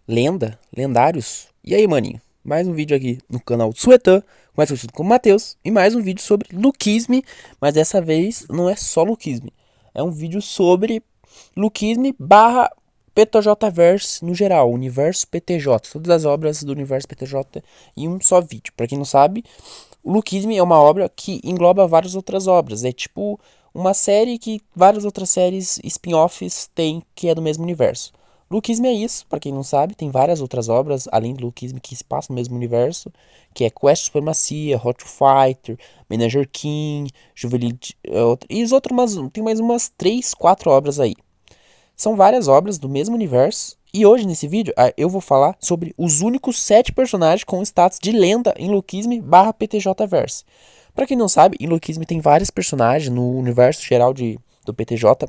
lenda, lendários. E aí, maninho? Mais um vídeo aqui no canal Suetan, mais conhecido como Matheus, e mais um vídeo sobre Luquisme, mas dessa vez não é só Luquisme. É um vídeo sobre Luquisme barra PTJverse no geral, Universo PTJ, todas as obras do Universo PTJ em um só vídeo. Pra quem não sabe, o Luquisme é uma obra que engloba várias outras obras. É tipo uma série que várias outras séries spin-offs têm que é do mesmo universo. Luquisme é isso, pra quem não sabe, tem várias outras obras além do Luquisme que se passam no mesmo universo, que é Quest Supremacia, Hot to Fighter, Manager King, Juvenile e os outros, tem mais umas 3, 4 obras aí. São várias obras do mesmo universo. E hoje, nesse vídeo, eu vou falar sobre os únicos 7 personagens com status de lenda em Luquisme barra PTJverse. Pra quem não sabe, em Luquisme tem vários personagens, no universo geral do PTJ,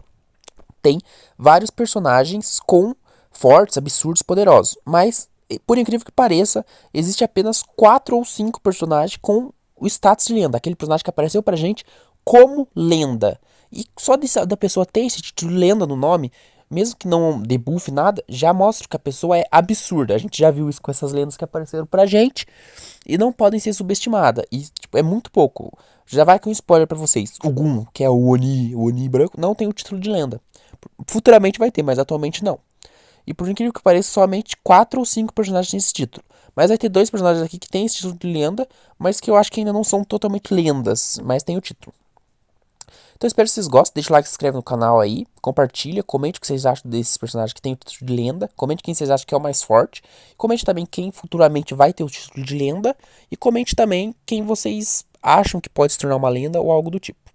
tem vários personagens com fortes, absurdos, poderosos. Mas, por incrível que pareça, existe apenas 4 ou 5 personagens com o status de lenda. Aquele personagem que apareceu pra gente como lenda. E só da pessoa ter esse título de lenda no nome, mesmo que não debuff nada, já mostra que a pessoa é absurda. A gente já viu isso com essas lendas que apareceram pra gente e não podem ser subestimadas. E tipo, é muito pouco. Já vai com um spoiler pra vocês. O Gun, que é o Oni branco, não tem o título de lenda. Futuramente vai ter, mas atualmente não. E por incrível que pareça, somente 4 ou 5 personagens têm esse título. Mas vai ter 2 personagens aqui que têm esse título de lenda, mas que eu acho que ainda não são totalmente lendas, mas tem o título. Então espero que vocês gostem, deixa o like, se inscreve no canal aí, compartilha, comente o que vocês acham desses personagens que tem o título de lenda, comente quem vocês acham que é o mais forte, comente também quem futuramente vai ter o título de lenda, e comente também quem vocês acham que pode se tornar uma lenda ou algo do tipo.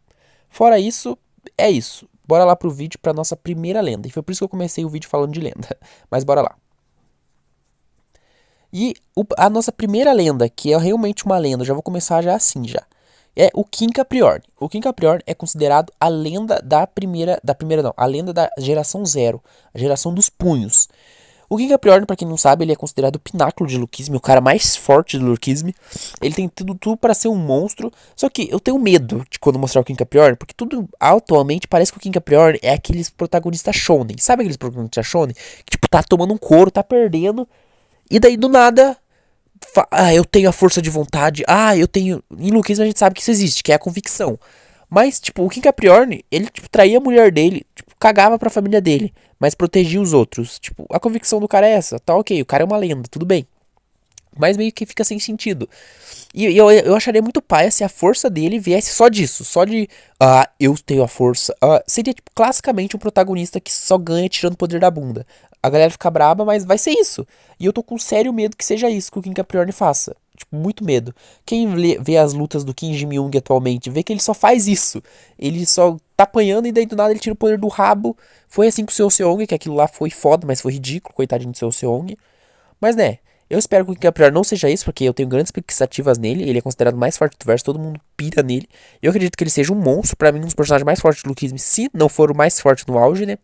Fora isso, é isso. Bora lá pro vídeo pra nossa primeira lenda. E foi por isso que eu comecei o vídeo falando de lenda. Mas bora lá. E a nossa primeira lenda, que é realmente uma lenda, eu já vou começar já assim já. É o King Capriorn. O King Capriorn é considerado a lenda a lenda da geração zero, a geração dos punhos. O King Capriorn, pra quem não sabe, ele é considerado o pináculo de Luquisme, o cara mais forte do Luquisme. Ele tem tudo para ser um monstro. Só que eu tenho medo de quando mostrar o King Capriorn, porque tudo atualmente parece que o King Capriorn é aqueles protagonistas shonen. Sabe aqueles protagonistas shonen? Que tipo, tá tomando um couro, tá perdendo. E daí do nada, eu tenho a força de vontade. Eu tenho. Em Luquismo a gente sabe que isso existe, que é a convicção. Mas, tipo, o King Capriorn, ele, tipo, traía a mulher dele, tipo, cagava pra família dele, mas protegia os outros. Tipo, a convicção do cara é essa, tá ok, o cara é uma lenda, tudo bem. Mas meio que fica sem sentido. E eu acharia muito paia se a força dele viesse só disso. Só de, eu tenho a força. Seria, tipo, classicamente um protagonista que só ganha tirando o poder da bunda. A galera fica braba, mas vai ser isso. E eu tô com sério medo que seja isso que o King Capricorn faça. Tipo, muito medo. Quem vê as lutas do Kim Jong-un atualmente, vê que ele só faz isso. Ele só tá apanhando e daí do nada ele tira o poder do rabo. Foi assim com o Seo Seong, que aquilo lá foi foda, mas foi ridículo, coitadinho do Seo Seong. Mas né, eu espero que o Caprior não seja isso, porque eu tenho grandes expectativas nele. Ele é considerado o mais forte do verso, todo mundo pira nele. Eu acredito que ele seja um monstro, pra mim, um dos personagens mais fortes do Luquisme, se não for o mais forte no auge, né?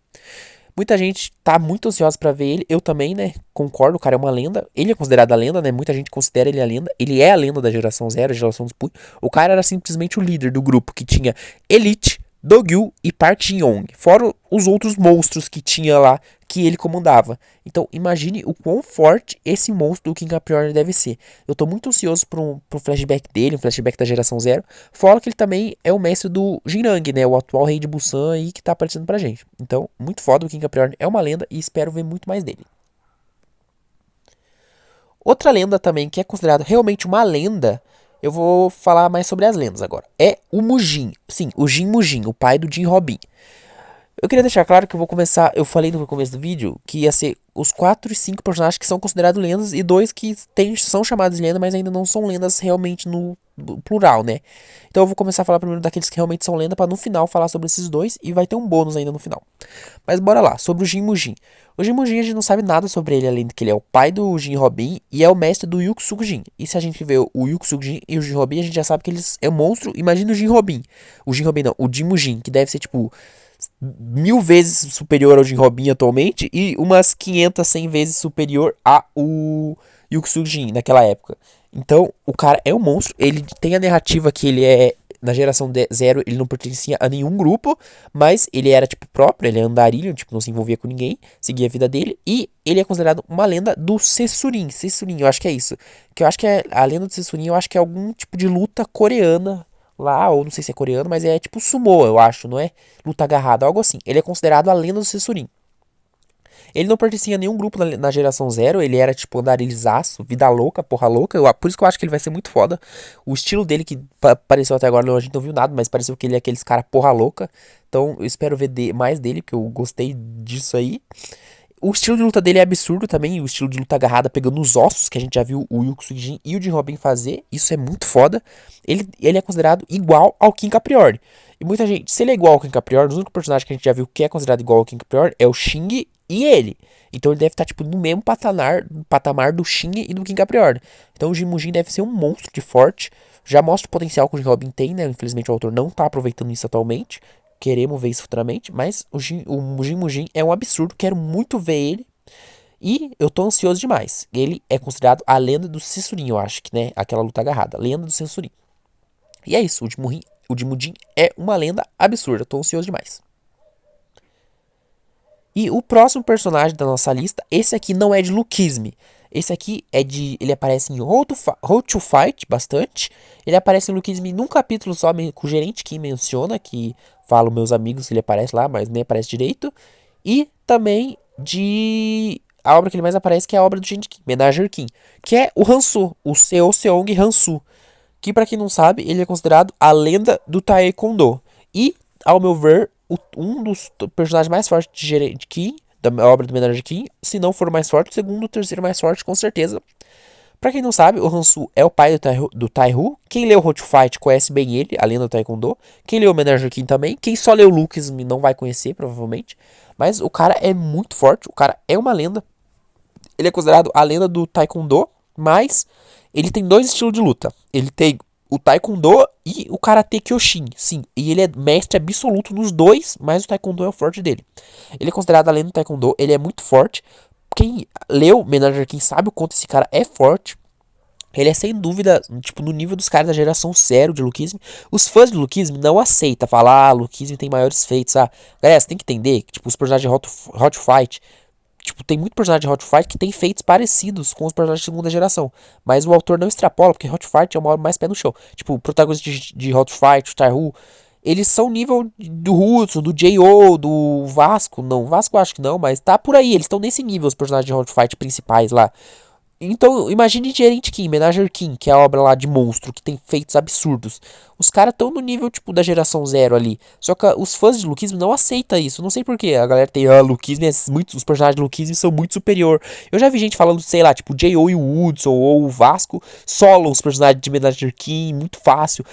Muita gente tá muito ansiosa pra ver ele. Eu também, né? Concordo, o cara é uma lenda. Ele é considerado a lenda, né? Muita gente considera ele a lenda. Ele é a lenda da geração zero, a geração dos punhos. O cara era simplesmente o líder do grupo, que tinha Elite, Dogyu e Park Jin-young. Fora os outros monstros que tinha lá, que ele comandava. Então, imagine o quão forte esse monstro do King Capricorn deve ser. Eu tô muito ansioso pro flashback dele, um flashback da geração zero. Fora que ele também é o mestre do Jinrang, né? O atual rei de Busan aí que tá aparecendo pra gente. Então, muito foda, o King Capricorn é uma lenda e espero ver muito mais dele. Outra lenda também que é considerada realmente uma lenda, eu vou falar mais sobre as lendas agora. É o Mujin. Sim, o Jin Mujin, o pai do Jin Robin. Eu queria deixar claro que eu vou começar. Eu falei no começo do vídeo que ia ser os 4 e 5 personagens que são considerados lendas e 2 que são chamados de lenda, mas ainda não são lendas realmente no plural, né? Então eu vou começar a falar primeiro daqueles que realmente são lenda para no final falar sobre esses dois e vai ter um bônus ainda no final. Mas bora lá, sobre o Jin Mujin. O Jin Mujin a gente não sabe nada sobre ele, além de que ele é o pai do Jin Robin e é o mestre do Yuksuk Jin. E se a gente vê o Yuksuk Jin e o Jin Robin, a gente já sabe que eles é um monstro. Imagina o Jin Robin. O Jin Robin não, o Jin Mujin, que deve ser tipo 1000 vezes superior ao Jin Robin atualmente e umas 500, 100 vezes superior ao Yuksuk Jin naquela época. Então, o cara é um monstro, ele tem a narrativa que ele é na geração 0 ele não pertencia a nenhum grupo, mas ele era tipo próprio, ele é andarilho, tipo, não se envolvia com ninguém, seguia a vida dele, e ele é considerado uma lenda do Sessurin. Sessurin, eu acho que é isso. Que eu acho que é a lenda do Sessurin, eu acho que é algum tipo de luta coreana lá, ou não sei se é coreano, mas é tipo sumô, eu acho, não é luta agarrada, algo assim. Ele é considerado a lenda do Sessurin. Ele não pertencia a nenhum grupo na geração 0, ele era tipo andarilzaço, vida louca, porra louca. Por isso que eu acho que ele vai ser muito foda. O estilo dele, que pareceu até agora, a gente não viu nada, mas pareceu que ele é aqueles cara porra louca. Então eu espero ver mais dele, porque eu gostei disso aí. O estilo de luta dele é absurdo também, o estilo de luta agarrada pegando nos ossos, que a gente já viu o Yuko Sujin e o Jin Robin fazer. Isso é muito foda. Ele é considerado igual ao King Capriorn. E muita gente, se ele é igual ao King Capriorn, os únicos personagens que a gente já viu que é considerado igual ao King Capriorn é o Xing e ele. Então ele deve estar tipo no mesmo patamar do Xing e do King Capriorn. Então o Jin Mujin deve ser um monstro de forte. Já mostra o potencial que o Jin Robin tem, né? Infelizmente o autor não tá aproveitando isso atualmente. Queremos ver isso futuramente, mas o Jin Mujin é um absurdo, quero muito ver ele. E eu tô ansioso demais. Ele é considerado a lenda do Sessurin, eu acho que, né? Aquela luta agarrada, lenda do Sessurin. E é isso, o Jin Mujin é uma lenda absurda, eu tô ansioso demais. E o próximo personagem da nossa lista, esse aqui não é de Lukisme. Esse aqui é de. Ele aparece em How to Fight bastante. Ele aparece em Lukisme num capítulo só, com o gerente que menciona, que falo meus amigos que ele aparece lá, mas nem aparece direito. E também de. A obra que ele mais aparece, que é a obra do Gente Kim, Menager Kim, que é o Hansu, o Seo Seong Hansu. Que, pra quem não sabe, ele é considerado a lenda do Taekwondo. E, ao meu ver, um dos personagens mais fortes de Gerente Kim, da obra do Menager Kim, se não for o mais forte, o segundo ou terceiro mais forte, com certeza. Pra quem não sabe, o Hansu é o pai do Taihu. Quem leu How to Fight conhece bem ele, a lenda do Taekwondo. Quem leu o Menager Kim também. Quem só leu Lucas não vai conhecer, provavelmente. Mas o cara é muito forte, o cara é uma lenda. Ele é considerado a lenda do Taekwondo, mas ele tem dois estilos de luta. Ele tem o Taekwondo e o Karate Kyoshin, sim. E ele é mestre absoluto nos dois, mas o Taekwondo é o forte dele. Ele é considerado a lenda do Taekwondo, ele é muito forte. Quem leu Menager King sabe o quanto esse cara é forte. Ele é sem dúvida, tipo, no nível dos caras da geração zero de Lukisme. Os fãs de Lukisme não aceitam falar, Lukisme tem maiores feitos. Galera, você tem que entender que, tipo, os personagens de Hot Fight, tipo, tem muito personagem de Hot Fight que tem feitos parecidos com os personagens de segunda geração. Mas o autor não extrapola, porque Hot Fight é uma obra mais pé no chão. Tipo, o protagonista de Hot Fight, o Taihu, eles são nível do Hudson, do J.O., do Vasco. Não, Vasco eu acho que não, mas tá por aí. Eles estão nesse nível, os personagens de Hot Fight principais lá. Então, imagine Gerent Kim, Menager Kim, que é a obra lá de monstro, que tem feitos absurdos. Os caras estão no nível, tipo, da geração zero ali. Só que os fãs de Lukisme não aceitam isso. Não sei porquê. A galera tem, Lukisme os personagens de Lukisme são muito superior. Eu já vi gente falando, sei lá, tipo, J.O. e o Woodson, ou o Vasco, solo os personagens de Menager Kim, muito fácil.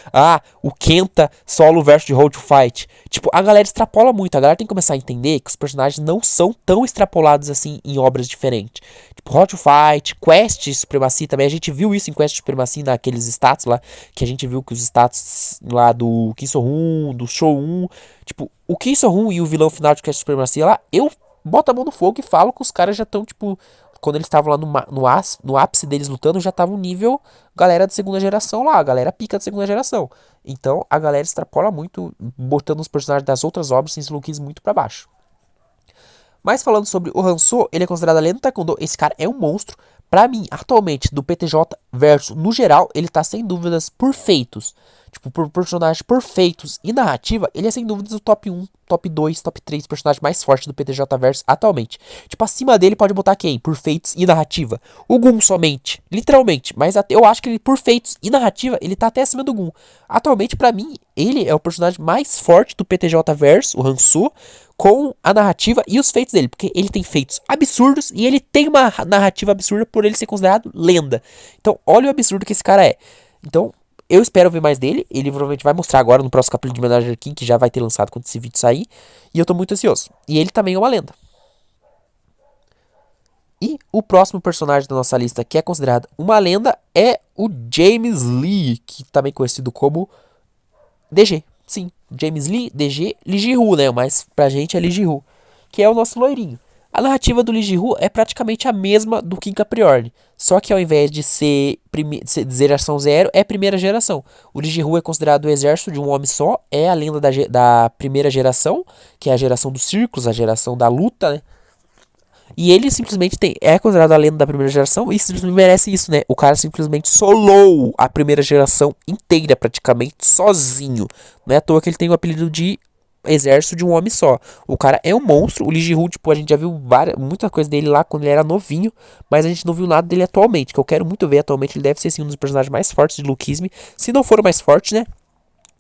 O Kenta, solo versus de Hold to Fight. Tipo, a galera extrapola muito. A galera tem que começar a entender que os personagens não são tão extrapolados assim em obras diferentes. Tipo, Hot to Fight, Quest Supremacy também. A gente viu isso em Quest Supremacy naqueles status lá. Que a gente viu que os status lá do Kim So-hoon, do Show-un. Tipo, o Kim So-hoon e o vilão final de Quest Supremacy lá, eu boto a mão no fogo e falo que os caras já estão, tipo, quando eles estavam lá no ápice deles lutando, já tava um nível galera de segunda geração lá, a galera pica de segunda geração. Então a galera extrapola muito, botando os personagens das outras obras sem Slowkiss muito pra baixo. Mas falando sobre o Hanso, ele é considerado a lenda do Taekwondo. Esse cara é um monstro. Pra mim, atualmente, do PTJ verso, no geral, ele tá sem dúvidas por feitos. Tipo, por personagens perfeitos e narrativa, ele é sem dúvidas o top 1, top 2, top 3 personagem mais forte do PTJ verso atualmente. Tipo, acima dele pode botar quem? Por feitos e narrativa. O Gun somente, literalmente. Mas eu acho que ele, por feitos e narrativa, ele tá até acima do Gun. Atualmente, pra mim, ele é o personagem mais forte do PTJ verso, o Hansu, com a narrativa e os feitos dele, porque ele tem feitos absurdos e ele tem uma narrativa absurda por ele ser considerado lenda. Então, olha o absurdo que esse cara é. Então, eu espero ver mais dele. Ele provavelmente vai mostrar agora no próximo capítulo de Menager King, que já vai ter lançado quando esse vídeo sair. E eu tô muito ansioso. E ele também é uma lenda. E o próximo personagem da nossa lista que é considerado uma lenda é o James Lee, que também é conhecido como DG. Sim, James Lee, DG, Lee Ji-Hoo, né? Mas pra gente é Lee Ji-Hoo, que é o nosso loirinho. A narrativa do Lee Ji-Woo é praticamente a mesma do King Capricorn, só que ao invés de ser, de geração zero, é primeira geração. O Lee Ji-Woo é considerado o exército de um homem só, é a lenda da primeira geração, que é a geração dos círculos, a geração da luta, né? E ele simplesmente é considerado a lenda da primeira geração e simplesmente merece isso, né? O cara simplesmente solou a primeira geração inteira, praticamente sozinho. Não é à toa que ele tem o apelido de exército de um homem só. O cara é um monstro. O Lee Ji-Woo, tipo, a gente já viu muita coisa dele lá quando ele era novinho, mas a gente não viu nada dele atualmente, que eu quero muito ver atualmente. Ele deve ser, sim, um dos personagens mais fortes de Lookism. Se não for o mais forte, né?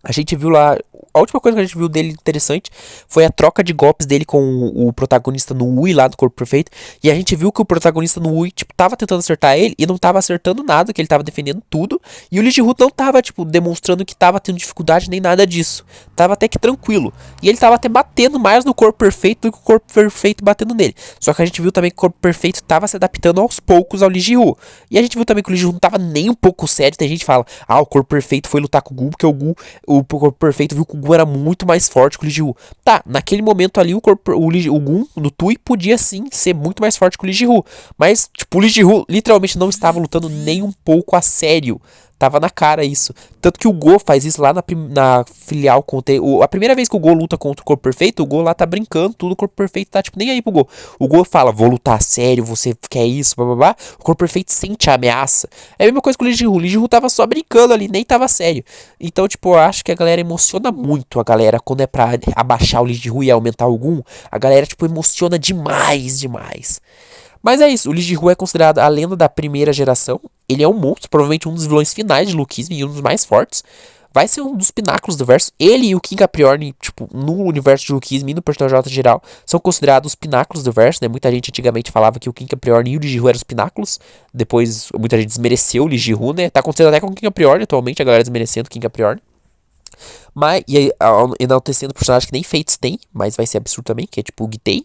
A gente viu lá. A última coisa que a gente viu dele interessante foi a troca de golpes dele com o protagonista no Ui lá do Corpo Perfeito. E a gente viu que o protagonista no Ui, tipo, tava tentando acertar ele e não tava acertando nada, que ele tava defendendo tudo. E o Lee Ji-Woo não tava, tipo, demonstrando que tava tendo dificuldade nem nada disso. Tava até que tranquilo. E ele tava até batendo mais no Corpo Perfeito do que o Corpo Perfeito batendo nele. Só que a gente viu também que o Corpo Perfeito tava se adaptando aos poucos ao Lee Ji-Woo. E a gente viu também que o Lee Ji-Woo não tava nem um pouco sério. Tem gente que fala, o Corpo Perfeito foi lutar com o Gu, porque o Corpo Perfeito viu que o Gun era muito mais forte que o Lee Ji-Woo. Tá, naquele momento ali o Gun no Tui podia sim ser muito mais forte que o Lee Ji-Woo. Mas, tipo, o Lee Ji-Woo literalmente não estava lutando nem um pouco a sério. Tava na cara isso. Tanto que o Go faz isso lá na filial contra. A primeira vez que o Go luta contra o Corpo Perfeito, o Go lá tá brincando, tudo. O Corpo Perfeito tá tipo nem aí pro Go. O Go fala, vou lutar a sério, você quer isso, blá. O Corpo Perfeito sente a ameaça. É a mesma coisa que o Lee Ji-Woo. O Lee Ji-Woo tava só brincando ali, nem tava sério. Então, tipo, eu acho que a galera emociona muito a galera quando é pra abaixar o Lee Ji-Woo e aumentar o Gun. A galera, tipo, emociona demais. Mas é isso, o Lee Ji-Woo é considerado a lenda da primeira geração. Ele é um monstro, provavelmente um dos vilões finais de Lookism e um dos mais fortes. Vai ser um dos pináculos do verso. Ele e o King Capricorn, tipo, no universo de Lookism e no personagem geral, são considerados os pináculos do verso, né? Muita gente antigamente falava que o King Capricorn e o Lee Ji-Woo eram os pináculos. Depois, muita gente desmereceu o Lee Ji-Woo, né? Tá acontecendo até com o King Capricorn atualmente, a galera desmerecendo o King Capricorn. Mas, e enaltecendo o personagem que nem Fates tem, mas vai ser absurdo também, que é tipo o Gitei.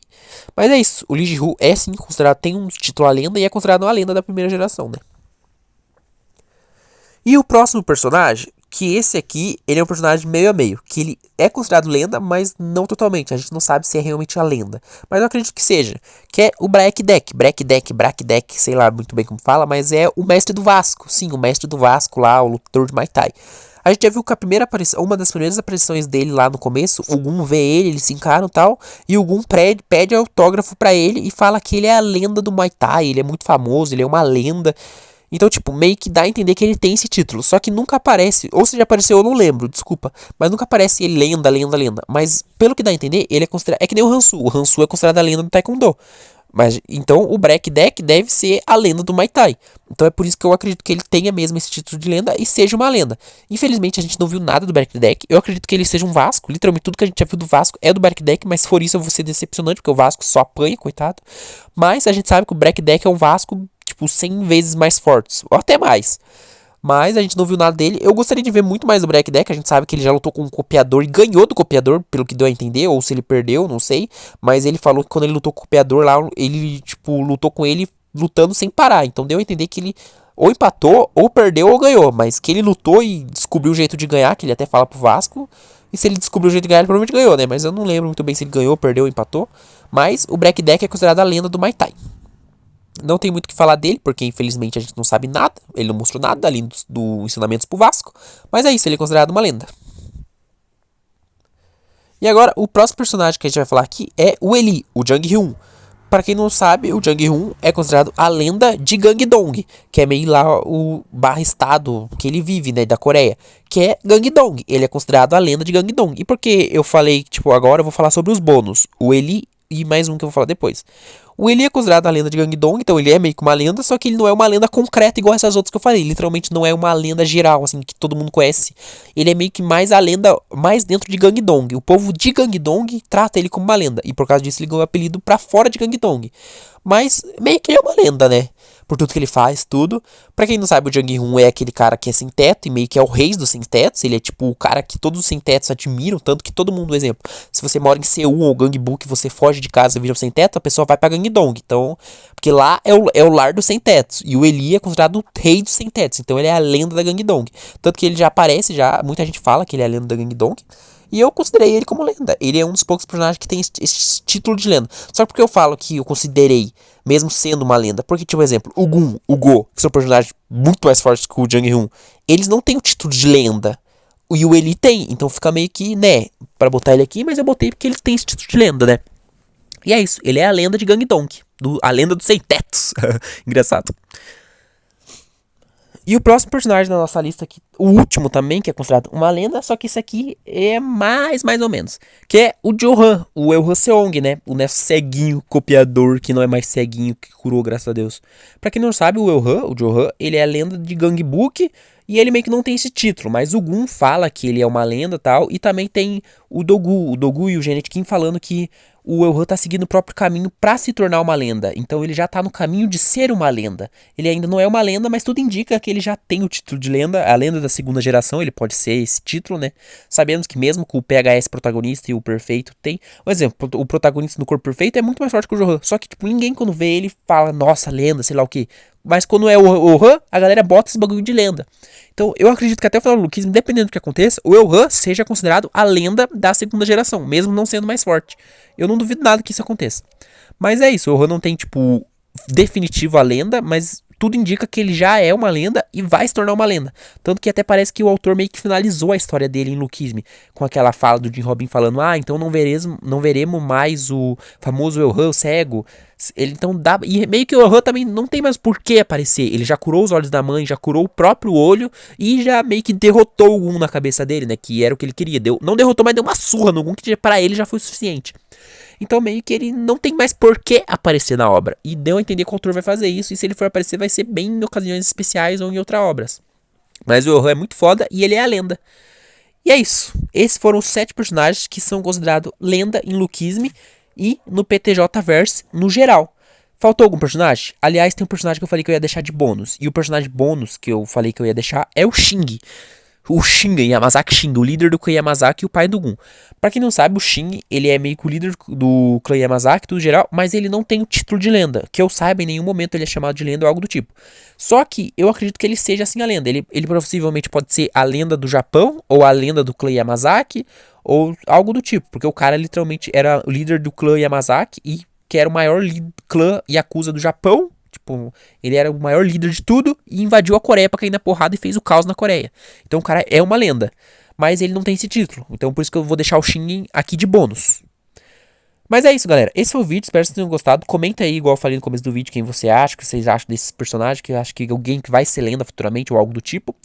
Mas é isso, o Lee Ji-Woo é sim considerado, tem um título a lenda e é considerado uma lenda da primeira geração, né? E o próximo personagem, que esse aqui, ele é um personagem meio a meio, que ele é considerado lenda, mas não totalmente, a gente não sabe se é realmente a lenda. Mas eu acredito que seja, que é o Black Deck, sei lá muito bem como fala, mas é o mestre do Vasco, sim, o mestre do Vasco lá, o lutador de Muay Thai. A gente já viu que a primeira aparição, uma das primeiras aparições dele lá no começo, o Gun vê ele, eles se encaram e tal, e o Gun pede autógrafo pra ele e fala que ele é a lenda do Muay Thai, ele é muito famoso, ele é uma lenda. Então, tipo, meio que dá a entender que ele tem esse título, só que nunca aparece, ou se já apareceu, eu não lembro, desculpa, mas nunca aparece ele lenda. Mas, pelo que dá a entender, ele é considerado, é que nem o Hansu é considerado a lenda do Taekwondo. Mas, então, o Black Deck deve ser a lenda do Muay Thai. Então é por isso que eu acredito que ele tenha mesmo esse título de lenda e seja uma lenda. Infelizmente a gente não viu nada do Black Deck. Eu acredito que ele seja um Vasco. Literalmente tudo que a gente já viu do Vasco é do Black Deck. Mas se for isso eu vou ser decepcionante, porque o Vasco só apanha, coitado. Mas a gente sabe que o Black Deck é um Vasco, tipo, 100 vezes mais forte. Ou até mais. Mas a gente não viu nada dele. Eu gostaria de ver muito mais do Black Deck. A gente sabe que ele já lutou com um copiador e ganhou do copiador, pelo que deu a entender. Ou se ele perdeu, não sei. Mas ele falou que quando ele lutou com o copiador lá, ele, tipo, lutou com ele lutando sem parar. Então deu a entender que ele ou empatou, ou perdeu, ou ganhou. Mas que ele lutou e descobriu o jeito de ganhar, que ele até fala pro Vasco. E se ele descobriu o jeito de ganhar, ele provavelmente ganhou, né? Mas eu não lembro muito bem se ele ganhou, perdeu ou empatou. Mas o Black Deck é considerado a lenda do Muay Thai. Não tem muito o que falar dele, porque infelizmente a gente não sabe nada. Ele não mostrou nada além do ensinamentos pro Vasco. Mas é isso, ele é considerado uma lenda. E agora, o próximo personagem que a gente vai falar aqui é o Eli, o Jang Hyun. Para quem não sabe, o Jang Hyun é considerado a lenda de Gangdong, que é meio lá o barra-estado que ele vive, né, da Coreia, que é Gangdong. Ele é considerado a lenda de Gangdong. E por que eu falei, tipo, agora eu vou falar sobre os bônus, o Eli e mais um que eu vou falar depois. O Eli é considerado a lenda de Gangdong, então ele é meio que uma lenda, só que ele não é uma lenda concreta igual essas outras que eu falei. Literalmente não é uma lenda geral, assim, que todo mundo conhece. Ele é meio que mais a lenda, mais dentro de Gangdong. O povo de Gangdong trata ele como uma lenda, e por causa disso ele ganhou o apelido pra fora de Gangdong. Mas meio que ele é uma lenda, né? Por tudo que ele faz, tudo. Pra quem não sabe, o Jang Hyun é aquele cara que é sem teto e meio que é o rei dos sem tetos. Ele é tipo o cara que todos os sem tetos admiram, tanto que todo mundo, exemplo, se você mora em Seul ou Gangbu, que você foge de casa e vira um sem teto, a pessoa vai pra Gangdong. Então, porque lá é o lar dos sem tetos. E o Eli é considerado o rei dos sem tetos. Então ele é a lenda da Gangdong. Tanto que ele já aparece, muita gente fala que ele é a lenda da Gangdong. E eu considerei ele como lenda. Ele é um dos poucos personagens que tem esse título de lenda. Só que por que eu falo que eu considerei, mesmo sendo uma lenda? Porque, tipo, exemplo, o Gun, o Go, que são personagens muito mais fortes que o Jang-Hoon, eles não têm o título de lenda. E o Eli tem, então fica meio que, né, pra botar ele aqui, mas eu botei porque ele tem esse título de lenda, né? E é isso, ele é a lenda de Gangdonk, a lenda dos sem-tetos. Engraçado. E o próximo personagem da nossa lista aqui, o último também, que é considerado uma lenda, só que esse aqui é mais ou menos. Que é o Johan, o El Seong, né? O nosso ceguinho copiador, que não é mais ceguinho, que curou, graças a Deus. Pra quem não sabe, o Johan, ele é a lenda de Gangbook, e ele meio que não tem esse título, mas o Gun fala que ele é uma lenda e tal, e também tem o Dogu e o Genet Kim falando que o Elhan tá seguindo o próprio caminho pra se tornar uma lenda. Então ele já tá no caminho de ser uma lenda. Ele ainda não é uma lenda, mas tudo indica que ele já tem o título de lenda. A lenda da segunda geração, ele pode ser esse título, né? Sabemos que mesmo com o PHS protagonista e o perfeito tem... Por exemplo, o protagonista no corpo perfeito é muito mais forte que o Johan. Só que, tipo, ninguém quando vê ele fala, nossa, lenda, sei lá o que. Mas quando é o Elhan, a galera bota esse bagulho de lenda. Então eu acredito que até o final do Luquismo, independente do que aconteça, o Elhan seja considerado a lenda da segunda geração, mesmo não sendo mais forte. Eu não duvido nada que isso aconteça. Mas é isso, o Elhan não tem, tipo, definitivo a lenda, mas tudo indica que ele já é uma lenda e vai se tornar uma lenda. Tanto que até parece que o autor meio que finalizou a história dele em Luquisme, com aquela fala do Jim Robin falando, então não veremos mais o famoso Elhan, o cego. Ele então dá. E meio que o Elhan também não tem mais por que aparecer. Ele já curou os olhos da mãe, já curou o próprio olho e já meio que derrotou o Gun na cabeça dele, né? Que era o que ele queria. Não derrotou, mas deu uma surra no Gun, que para ele já foi o suficiente. Então meio que ele não tem mais por que aparecer na obra. E deu a entender que o autor vai fazer isso. E se ele for aparecer, vai ser bem em ocasiões especiais ou em outras obras. Mas o Elhan é muito foda e ele é a lenda. E é isso. Esses foram os 7 personagens que são considerados lenda em Luquisme e no PTJ Verse no geral. Faltou algum personagem? Aliás, tem um personagem que eu falei que eu ia deixar de bônus. E o personagem bônus que eu falei que eu ia deixar é o Shing. O Shinga, Yamazaki Shinga, o líder do clã Yamazaki e o pai do Gun. Pra quem não sabe, o Shin, ele é meio que o líder do clã Yamazaki, tudo geral, mas ele não tem o título de lenda. Que eu saiba, em nenhum momento ele é chamado de lenda ou algo do tipo. Só que eu acredito que ele seja assim a lenda. Ele possivelmente pode ser a lenda do Japão, ou a lenda do clã Yamazaki, ou algo do tipo. Porque o cara literalmente era o líder do clã Yamazaki e que era o maior clã Yakuza do Japão. Tipo, ele era o maior líder de tudo e invadiu a Coreia pra cair na porrada e fez o caos na Coreia. Então o cara é uma lenda, mas ele não tem esse título. Então por isso que eu vou deixar o Shingen aqui de bônus. Mas é isso, galera. Esse foi o vídeo, espero que vocês tenham gostado. Comenta aí, igual eu falei no começo do vídeo, quem você acha, o que vocês acham desses personagens, que eu acho que alguém que vai ser lenda futuramente ou algo do tipo.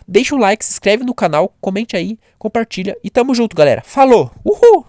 Deixa um like, se inscreve no canal, comente aí, compartilha e tamo junto, galera. Falou! Uhul!